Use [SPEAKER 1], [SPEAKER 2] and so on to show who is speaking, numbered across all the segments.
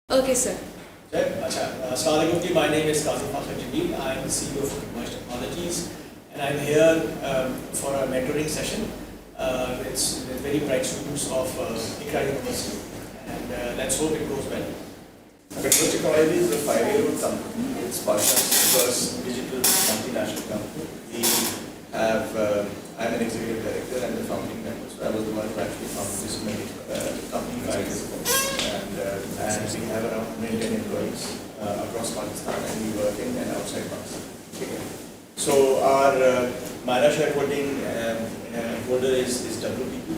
[SPEAKER 1] Okay, sir.
[SPEAKER 2] Assalamualaikum ji, my name is Kazim Fakhr Jameel. I am the CEO of Converge Technologies, and I'm here for a mentoring session with very bright students of ICRA University, and let's hope it goes well.
[SPEAKER 3] Converge Technologies is a 5-year-old company. It's Pasha's first digital multinational company. We have, I'm an executive director and the founding member, so I was the one who actually founded this company 5 years ago. And we have around 110 employees across Pakistan, and we work in and outside Pakistan. Okay. So our minor shareholding holder is WPP.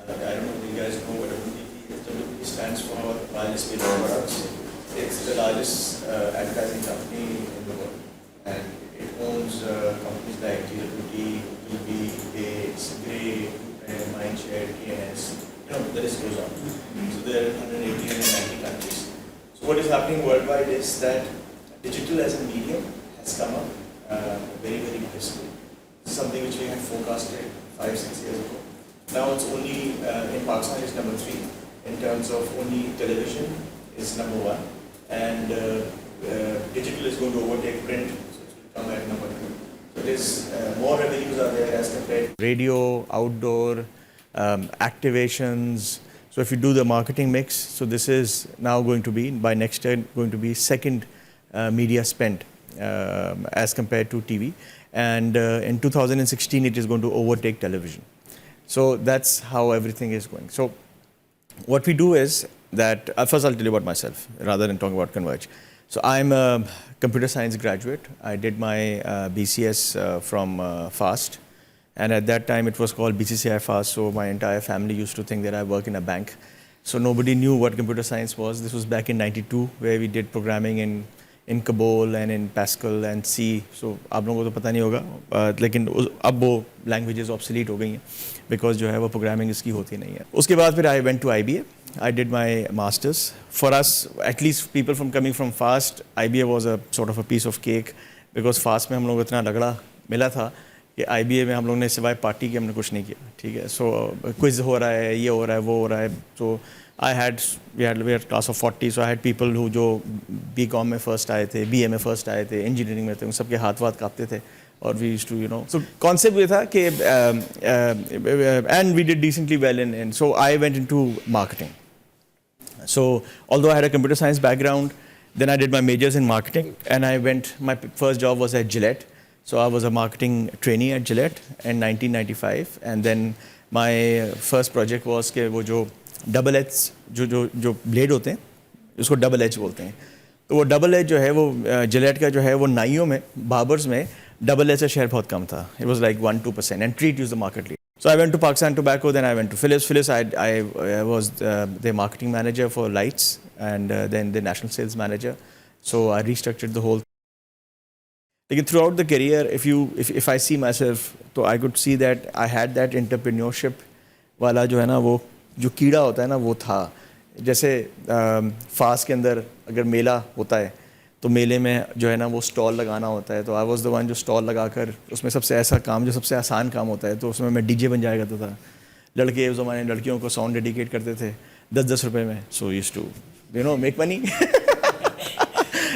[SPEAKER 3] I don't know if you guys know what WPP is. WPP stands for Wireless Payload Products. It's the largest advertising company in the world, and it owns companies like GWT, EB, Gates, Grey, Mindshare, TNS. The list goes on. So there are 180 and 90 countries. So what is happening worldwide is that digital as a medium has come up very, very briskly. This is something which we had forecasted 5-6 years ago. Now it's only, in Pakistan it's number 3. In terms of only television is number 1. And digital is going to overtake print, so it will come at number 2. So there's more revenues are there as compared to radio, outdoor, activations. So if you do the marketing mix, so this is now going to be, by next year, going to be second media spent as compared to TV. And in 2016, it is going to overtake television. So that's how everything is going. So what we do is that, first I'll tell you about myself, rather than talking about Converge. So I'm a computer science graduate. I did my BCS from FAST. And at that time, it was called BCCI FAST, so my entire family used to think that I work in a bank. So nobody knew what computer science was. This was back in '92, where we did programming in COBOL and in Pascal and C. So आप लोगों को तो पता नहीं होगा, लेकिन अब वो languages obsolete हो गई हैं, because जो है वो programming इसकी होती नहीं है. उसके बाद फिर I went to IBA. I did my masters. For us, at least people coming from FAST, IBA was a sort of a piece of cake, because FAST में हम लोग इतना लगड़ा मिला था कि IBA में हम लोग ने सिवाय पार्टी के हमने कुछ नहीं किया, ठीक है. सो क्विज हो रहा है, ये हो रहा है, वो हो रहा है. तो we had class of 40, so I had people who जो BCom में first आए थे, BA में first आए थे, engineering में थे, उन सबके हाथ वाथ कांपते थे. और we used to, so concept ये था कि and we did decently well in so I went into marketing. So although I had a computer science background, then I did my majors in marketing, and my first job was at Gillette. So I was a marketing trainee at Gillette in 1995, and then my first project was कि वो जो double edge जो blade होते हैं, उसको double edge बोलते हैं. तो वो double edge जो है वो Gillette का जो है वो नाइयों में, barbers में double edge का शेयर बहुत कम था. It was like 1-2%, and Treat used the market lead. So I went to Pakistan Tobacco, then I went to Philips. Philips, I was the marketing manager for lights, and then the national sales manager. So I restructured the whole. Like throughout the career, if I see myself, so I could see that I had that entrepreneurship वाला जो है ना, वो जो कीड़ा होता है ना, वो था. जैसे फास्ट के अंदर अगर मेला होता है, तो मेले में जो है ना वो स्टॉल लगाना होता है. तो आई वाज द वन जो स्टॉल लगाकर उसमें सबसे ऐसा काम जो सबसे आसान काम होता है, तो उसमें मैं डीजे बन जाया करता था. लड़के उस ज़माने लड़कियों को सॉन्ग डेडिकेट करते थे 10-10 रुपये में. So used to make money.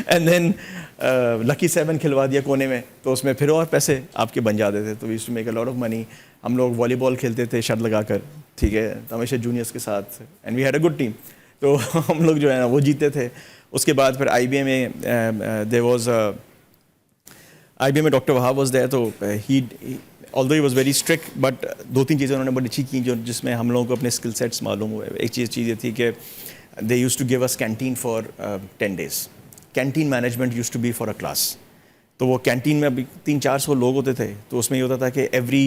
[SPEAKER 3] And then lucky 7 खिलवा दिया कोने में, तो उसमें फिर और पैसे आपके बन जाते थे. तो we used to make a lot of money. हम लोग वॉलीबॉल खेलते थे शर्ट लगाकर, ठीक है, हमेशा जूनियर्स के साथ, and we had a good team. तो हम लोग जो है ना वो जीते थे. उसके बाद फिर IBA में IBA में डॉक्टर वहाब वॉज देयर. तो although he was very strict, but 2-3 चीज़ें उन्होंने बड़ी अच्छी की जिसमें हम लोगों को अपने स्किल सेट्स मालूम हुए. एक चीज़ ये थी कि they used to give us canteen for 10 days. Canteen management used to be for a class. तो वो कैंटीन में अभी 300-400 लोग होते थे. तो उसमें ये होता था कि every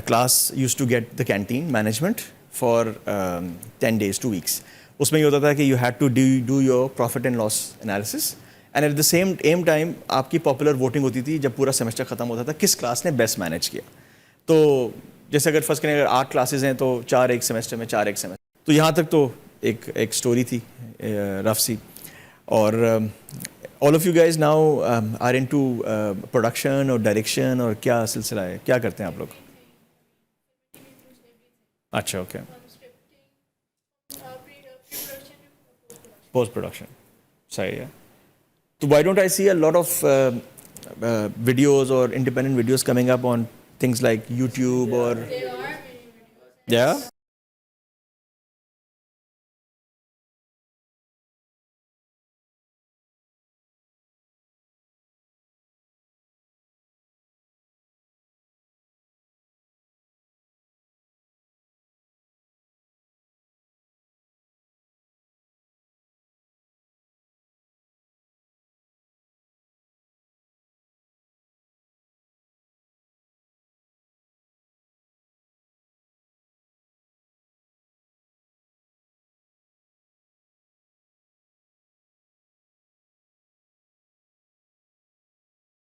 [SPEAKER 3] class used to get the canteen management for 10 days, 2 weeks. उसमें ये होता था कि you had to do your profit and loss analysis, and at the same time आपकी popular voting होती थी जब पूरा सेमेस्टर ख़त्म होता था, किस क्लास ने बेस्ट मैनेज किया. तो जैसे अगर फर्स्ट करें, अगर 8 क्लासेज हैं तो 4 एक सेमेस्टर में, 4 एक सेमेस्टर. तो यहाँ तक तो एक स्टोरी थी रफ सी. और all of you guys now are into production और डायरेक्शन, और क्या सिलसिला है, क्या करते हैं आप लोग? अच्छा, okay. post production side. Yeah. So why don't I see a lot of videos or independent videos coming up on things like YouTube or yeah.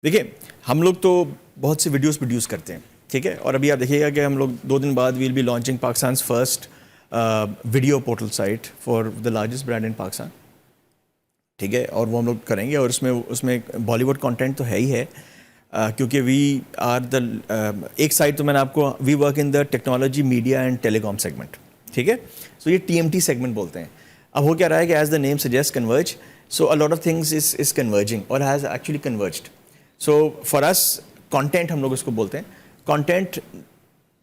[SPEAKER 3] देखिए हम लोग तो बहुत से वीडियोस प्रोड्यूस करते हैं, ठीक है, और अभी आप देखिएगा कि हम लोग 2 दिन बाद will be launching Pakistan first video portal site for the largest brand in Pakistan, ठीक है, और वो हम लोग करेंगे और उसमें उसमें बॉलीवुड कंटेंट तो है ही है, क्योंकि वी आर द एक साइड तो मैंने आपको we work in the technology media and telecom segment, ठीक है, सो ये TMT सेगमेंट बोलते हैं. अब हो क्या रहा है कि as the name suggest converge, so a lot of things is converging और has actually converged. So for us content हम लोग इसको बोलते हैं. Content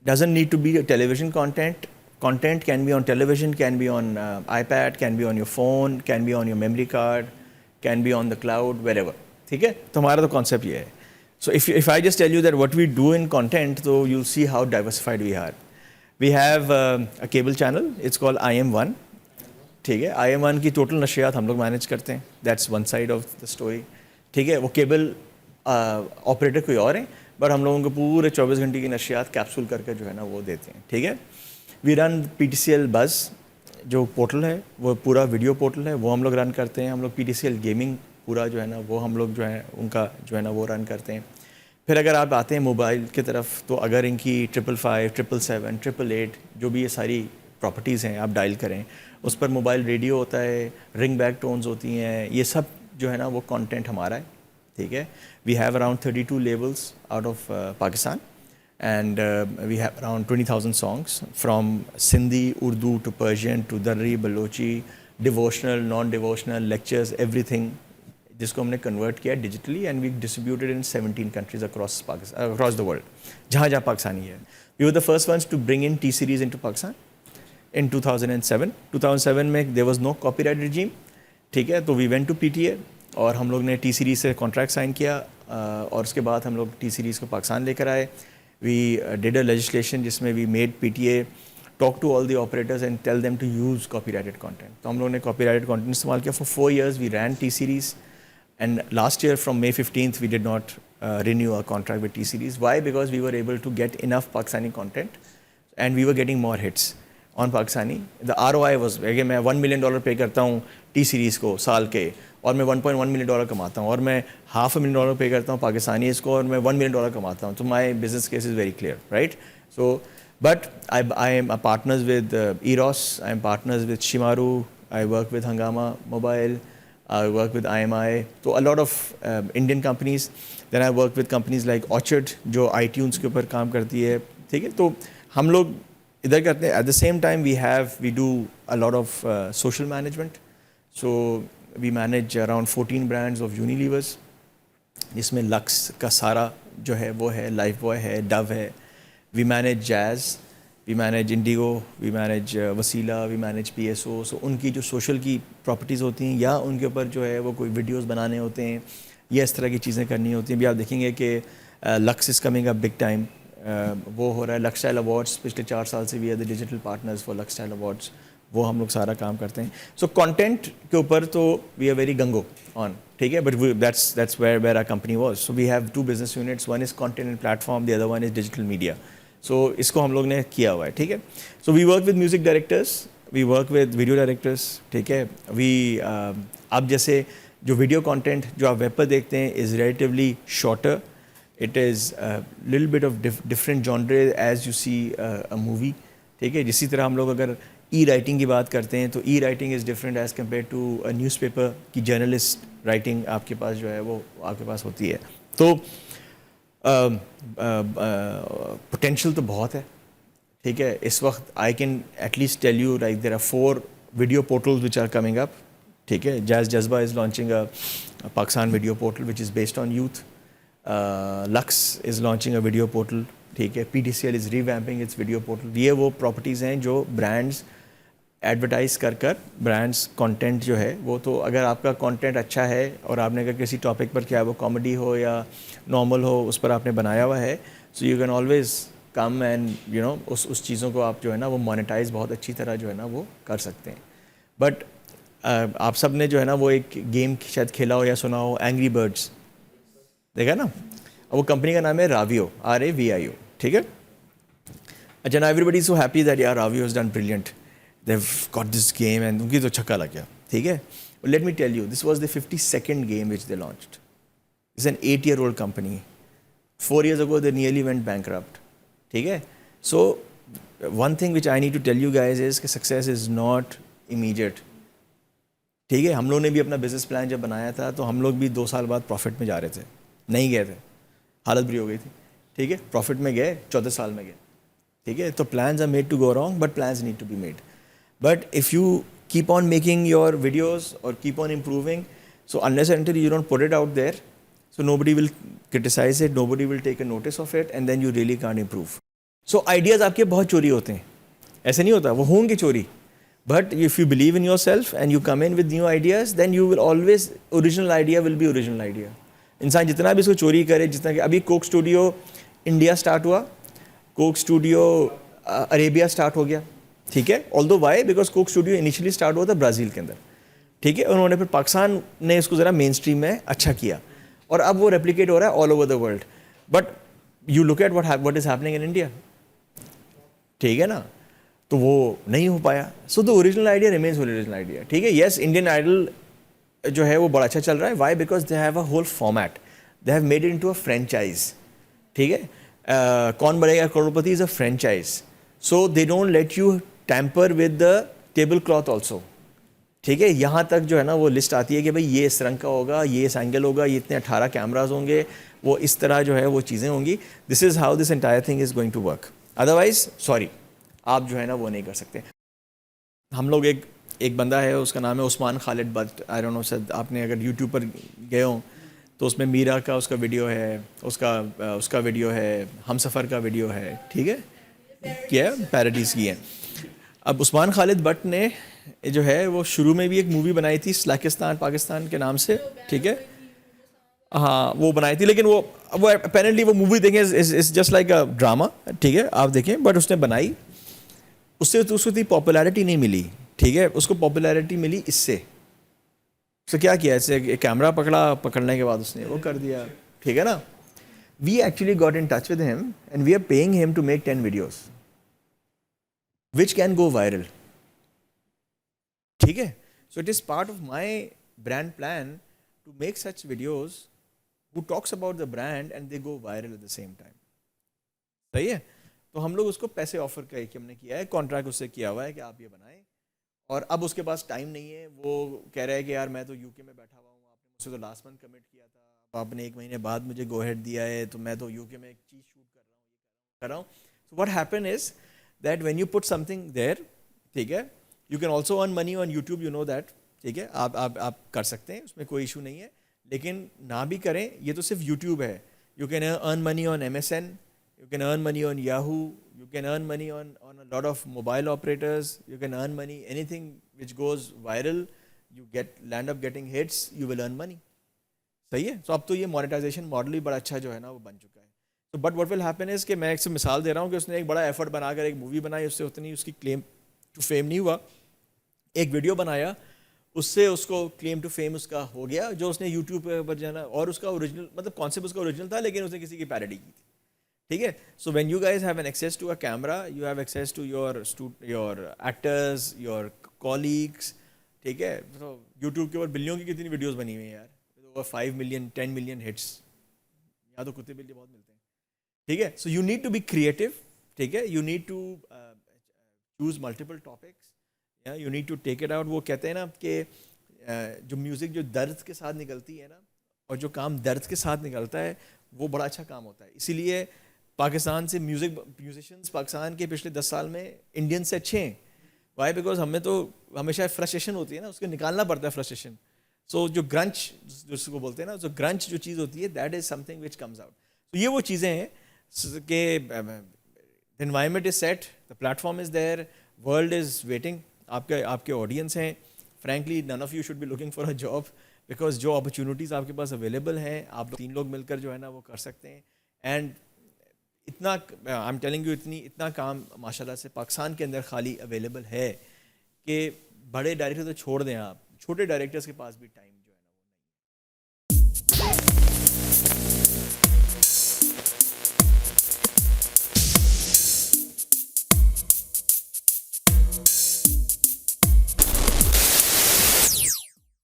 [SPEAKER 3] doesn't need to be a television content. Content can be on television, can be on iPad, can be on your phone, can be on your memory card, can be on the cloud, wherever. ठीक है, तो हमारा तो concept ये है. So if I just tell you that what we do in content, so you'll see how diversified we are. We have a cable channel. It's called IM1. ठीक है, IM1 की टोटल नशियात हम लोग मैनेज करते हैं. That's one side of the story. ठीक है, वो केबल ऑपरेटर कोई और है, बट हम लोगों को पूरे 24 घंटे की नशियात कैप्सूल करके जो है ना वो देते हैं. ठीक है, वी रन PTCL बज़ जो पोर्टल है, वो पूरा वीडियो पोर्टल है, वो हम लोग रन करते हैं. हम लोग PTCL गेमिंग पूरा जो है ना वो हम लोग जो है उनका जो है ना वो रन करते हैं. फिर अगर आप आते हैं मोबाइल की तरफ, तो अगर इनकी 555, 777, 888 जो भी ये सारी प्रॉपर्टीज़ हैं आप डायल करें, उस पर मोबाइल रेडियो होता है, रिंग बैक टोन्स होती हैं, ये सब जो है ना वो कंटेंट हमारा है. ठीक है, we have around 32 labels out of Pakistan and we have around 20,000 songs from Sindhi, Urdu to Persian to Darri, Balochi, devotional, non-devotional, lectures, everything जिसको हमने convert किया digitally and we distributed in 17 countries across Pakistan, across the world, जहाँ जहाँ पाकिस्तानी है. We were the first ones to bring in T-Series into Pakistan in 2007. 2007 में there was no copyright regime, ठीक है, तो we went to PTA और हम लोग ने T-Series से contract sign किया और उसके बाद हम लोग T-Series को पाकिस्तान लेकर आए. We did a legislation जिसमें we made PTA talk to all the operators and tell them to use copyrighted content. तो हम लोगों ने copyrighted content इस्तेमाल किया. For 4 years we ran T-Series and last year from May 15th we did not renew our contract with T-Series. Why? Because we were able to get enough Pakistani content and we were getting more hits on Pakistani. The ROI was, again मैं $1 million पे करता हूँ T-Series को साल के और मैं $1.1 million कमाता हूँ, और मैं $500,000 पे करता हूँ पाकिस्तानी इसको और मैं $1 million कमाता हूँ, तो my business case is very clear, right. So but I am partners with Eros, I am partners with Shimaru, I work with Hungama Mobile, I work with IMI, तो a lot of Indian companies. Then I work with companies like Orchard जो iTunes के ऊपर काम करती है. ठीक है, तो हम लोग इधर करते हैं. At the same time we do a lot of social management. So we manage around 14 brands of Unilevers, जिसमें Lux का सारा जो है वो है, Lifebuoy है, Dove है. We manage Jazz, we manage Indigo, we manage Wasila, we manage PSO. So उनकी जो सोशल की प्रॉपर्टीज़ होती हैं या उनके ऊपर जो है वो कोई वीडियोस बनाने होते हैं या इस तरह की चीज़ें करनी होती हैं. भी आप देखेंगे कि Lux is coming up big time. वो हो रहा है Lux Style Awards, पिछले 4 साल से we are the digital partners for Lux Style Awards. वो हम लोग सारा काम करते हैं. सो कंटेंट के ऊपर तो we are very gung ho on, ठीक है, but that's where our company was. So we have 2 business units, one is content and platform, the other one is digital media. So इसको हम लोग ने किया हुआ है. ठीक है, so we work with music directors, we work with video directors. ठीक है, वी अब जैसे जो वीडियो कंटेंट जो आप वेब पर देखते हैं is relatively shorter. It is little bit of different genre as you see a movie. ठीक है, जिसी तरह हम लोग अगर राइटिंग की बात करते हैं तो writing is different as compare to a newspaper की जर्नलिस्ट राइटिंग आपके पास जो है वो आपके पास होती है. तो पोटेंशियल तो बहुत है. ठीक है, इस वक्त I can at least tell you like there are 4 video portals which are coming up. ठीक है. Jazz Jazba is launching a Pakistan video portal which is based on youth. Lux is launching a video portal. ठीक है. PTCL is revamping its video portal. ये वो properties हैं जो brands advertise कर brands content जो है वो, तो अगर आपका कंटेंट अच्छा है और आपने अगर किसी टॉपिक पर, क्या वो कॉमेडी हो या नॉर्मल हो, उस पर आपने बनाया हुआ है, so you can always come and you know उस चीज़ों को आप जो है ना वो मोनेटाइज बहुत अच्छी तरह जो है ना वो कर सकते हैं. बट आप सब ने जो है ना वो एक गेम शायद खेला हो या सुना हो, एंग्री बर्ड्स, देखा ना. वो कंपनी का नाम है रावियो, RAVIO. ठीक है. अच्छा, ना एवरीबडी सो हैप्पी दैट यार रावियो is done brilliant, they've got this game and उनकी तो छक्का लग गया. ठीक है. Let me tell you, this was the 52nd game which they launched. It's an 8-year-old company. 4 years ago they nearly went bankrupt. ठीक है. So one thing which I need to tell you guys is कि success is not immediate. ठीक है. हम लोग ने भी अपना बिजनेस प्लान जब बनाया था तो हम लोग भी 2 साल बाद प्रॉफिट में जा रहे थे, नहीं गए थे, हालत बुरी हो गई थी. ठीक है. प्रॉफिट में गए, 14 साल में गए. ठीक है. तो plans are made to go wrong, but plans need to be made. But if you keep on making your videos or keep on improving, so unless and until you don't put it out there, so nobody will criticize it, nobody will take a notice of it, and then you really can't improve. So ideas आपके बहुत चोरी होते हैं, ऐसे नहीं होता, वो होंगे चोरी. But if you believe in yourself and you come in with new ideas, then you will always, original idea will be original idea. इंसान जितना भी इसको चोरी करे, जितना कि अभी कोक स्टूडियो इंडिया स्टार्ट हुआ, कोक स्टूडियो अरेबिया स्टार्ट हो गया. ठीक है. Although why, because Coke studio initially start हुआ था ब्राज़ील के अंदर. ठीक है. उन्होंने फिर पाकिस्तान ने इसको ज़रा मेन स्ट्रीम में अच्छा किया और अब वो रेप्लिकेट हो रहा है all over the world. But you look at what is happening in India. ठीक है ना. तो वो नहीं हो पाया. So the original idea remains original idea. ठीक है. येस, इंडियन आइडल जो है वो बड़ा अच्छा चल रहा है. Why? Because they have a whole format, they have made it into a franchise. ठीक है. Kaun Banega Crorepati is a franchise. So they don't let you tamper with the table cloth also. ठीक है. यहाँ तक जो है ना वो लिस्ट आती है कि भाई ये इस रंग का होगा, ये इस एंगल होगा, ये इतने 18 कैमराज होंगे, वो इस तरह जो है वो चीज़ें होंगी. This is how this entire thing is going to work. Otherwise sorry, आप जो है ना वो नहीं कर सकते. हम लोग एक बंदा है, उसका नाम है Usman Khalid but. I don't know sir, आपने अगर यूट्यूब पर गए हो तो उसमें मीरा का उसका वीडियो है, उसका वीडियो है, हमसफ़र का वीडियो है. ठीक है. क्या पैरोडीज़ की है. अब उस्मान खालिद बट ने जो है वो शुरू में भी एक मूवी बनाई थी स्लैकिस्तान पाकिस्तान के नाम से. ठीक है. हाँ, वो बनाई थी, लेकिन वो अपेरेंटली वो मूवी देखें is just like a drama. ठीक है. आप देखें, बट उसने बनाई, उससे तो उसको इतनी पॉपुलैरिटी नहीं मिली. ठीक है. उसको पॉपुलैरिटी मिली इससे. उसने क्या किया, ऐसे एक कैमरा पकड़ने के बाद उसने वो कर दिया. ठीक है ना. We actually got in touch with him and we are paying him to make 10 videos which can go viral. ठीक है. So it is part of my brand plan to make such videos who talks about the brand and they go viral at the same time. सही है. तो हम लोग उसको पैसे offer किए कि हमने किया है, कॉन्ट्रैक्ट उससे किया हुआ है कि आप ये बनाएं. और अब उसके पास टाइम नहीं है. वो कह रहा है कि यार मैं तो यूके में बैठा हुआ हूँ, आपने मुझसे तो लास्ट मंथ कमिट किया था, अब आपने 1 महीने बाद मुझे गो हेड दिया है, तो मैं तो यूके में एक चीज़ शूट कर रहा हूँ. So what happened is that when you put something there, ठीक है, you can also earn money on YouTube, you know that. ठीक है. आप कर सकते हैं, उसमें कोई इशू नहीं है. लेकिन ना भी करें, ये तो सिर्फ YouTube है. You can earn money on MSN, you can earn money on Yahoo, you can earn money on a lot of mobile operators, you can earn money, anything which goes viral, you land up getting hits, you will earn money. सही है. तो अब तो ये monetization model ही बड़ा अच्छा जो है ना वो बन चुका है. तो but what will happen is कि मैं एक से मिसाल दे रहा हूँ कि उसने एक बड़ा एफर्ट बनाकर एक मूवी बनाई, उससे उतनी उसकी क्लेम टू फेम नहीं हुआ. एक वीडियो बनाया, उससे उसको क्लेम टू फेम उसका हो गया, जो उसने यूट्यूब पर जाना, और उसका ओरिजिनल मतलब कॉन्सेप्ट उसका ओरिजिनल था, लेकिन उसने किसी की पैरोडी की थी. ठीक है. So when you guys have an access to a camera, you have access to your actors, your colleagues. ठीक है. तो यूट्यूब के ऊपर बिल्लियों की कितनी वीडियोज़ बनी हुई हैं यार, 5 million 10 million हिट्स. यहाँ तो कुत्ते बिल्ली बहुत मिलते हैं. ठीक है. So you need to be creative. ठीक है. You need to choose multiple topics. You need to take it out. वो कहते हैं ना कि जो म्यूज़िक जो दर्द के साथ निकलती है ना, और जो काम दर्द के साथ निकलता है वो बड़ा अच्छा काम होता है. इसीलिए पाकिस्तान से म्यूज़िशियंस पाकिस्तान के पिछले 10 साल में इंडियन से अच्छे हैं. वाई बिकॉज हमें तो हमेशा फ्रस्ट्रेशन होती है ना, उसको निकालना पड़ता है फ्रस्ट्रेशन. सो जो ग्रंच जिसको बोलते हैं ना, जो ग्रंच जो चीज़ होती है, that is something which comes out. तो ये वो चीज़ें हैं कि the environment is set, the platform is there, world is waiting, आपके ऑडियंस हैं. Frankly none of you should be looking for a job, because जो अपॉर्चुनिटीज़ आपके पास अवेलेबल हैं, आप 3 लोग मिलकर जो है ना वो कर सकते हैं. एंड इतना आई एम टेलिंग यू, इतना काम माशाल्लाह से पाकिस्तान के अंदर खाली अवेलेबल है कि बड़े डायरेक्टर तो छोड़ दें, आप छोटे डायरेक्टर्स के पास भी टाइम